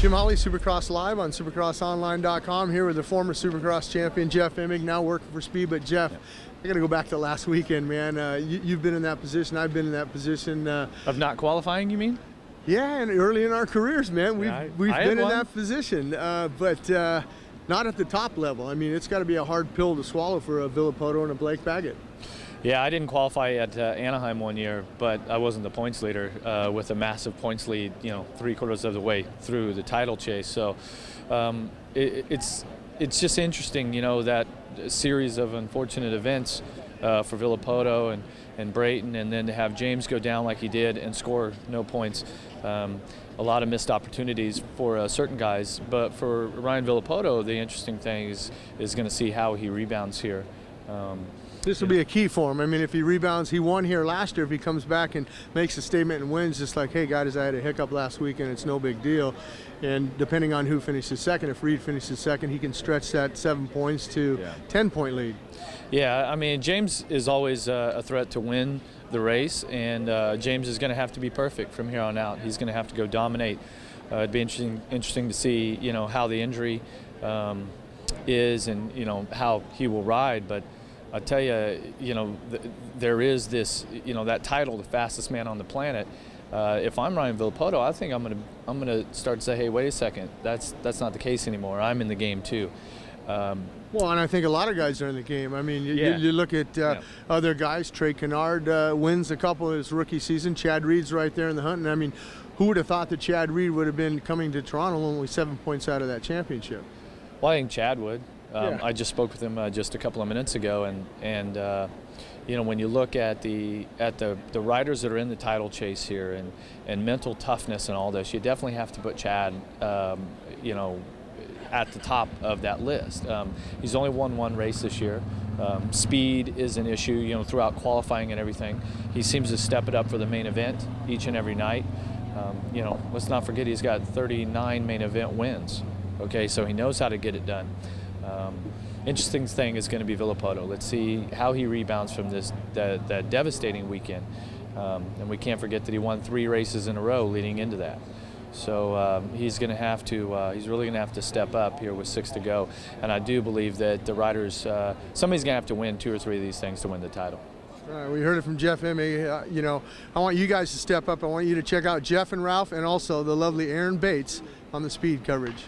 Jim Holley, Supercross Live on supercrossonline.com, here with the former Supercross champion Jeff Emig, now working for Speed. But Jeff, I got to go back to last weekend, man. You've been in that position. I've been in that position. Of not qualifying, you mean? Yeah, and early in our careers, man, we've been in that position, but not at the top level. I mean, it's got to be a hard pill to swallow for a Villapoto and a Blake Baggett. Yeah, I didn't qualify at Anaheim one year, but I wasn't the points leader with a massive points lead, you know, 3/4 of the way through the title chase. So it's just interesting, you know, that series of unfortunate events for Villapoto and Brayton, and then to have James go down like he did and score no points. A lot of missed opportunities for certain guys, but for Ryan Villapoto, the interesting thing is going to see how he rebounds here. This will be a key for him. I mean, if he rebounds, he won here last year. If he comes back and makes a statement and wins, just like, hey, guys, I had a hiccup last week and it's no big deal. And depending on who finishes second, if Reed finishes second, he can stretch that 7 points to 10-point lead. Yeah, I mean, James is always a threat to win the race, and James is going to have to be perfect from here on out. He's going to have to go dominate. It'd be interesting to see, you know, how the injury is and, you know, how he will ride. But I tell you, you know, there is this, you know, that title, the fastest man on the planet. If I'm Ryan Villapoto, I think I'm gonna start to say, hey, wait a second, that's not the case anymore. I'm in the game too. Well, and I think a lot of guys are in the game. I mean, you look at other guys. Trey Kennard wins a couple of his rookie season. Chad Reed's right there in the hunt. And I mean, who would have thought that Chad Reed would have been coming to Toronto only 7 points out of that championship? Well, I think Chad would. I just spoke with him just a couple of minutes ago, and you know, when you look at the riders that are in the title chase here and mental toughness and all this, you definitely have to put Chad, you know, at the top of that list. He's only won one race this year. Speed is an issue, you know, throughout qualifying and everything. He seems to step it up for the main event each and every night. You know, let's not forget he's got 39 main event wins. Okay, so he knows how to get it done. Interesting thing is going to be Villapoto. Let's see how he rebounds from that devastating weekend. And we can't forget that he won 3 races in a row leading into that. So he's going to have to, he's really going to have to step up here with 6 to go. And I do believe that the riders, somebody's going to have to win 2 or 3 of these things to win the title. All right, we heard it from Jeff Emig. You know, I want you guys to step up. I want you to check out Jeff and Ralph and also the lovely Aaron Bates on the Speed coverage.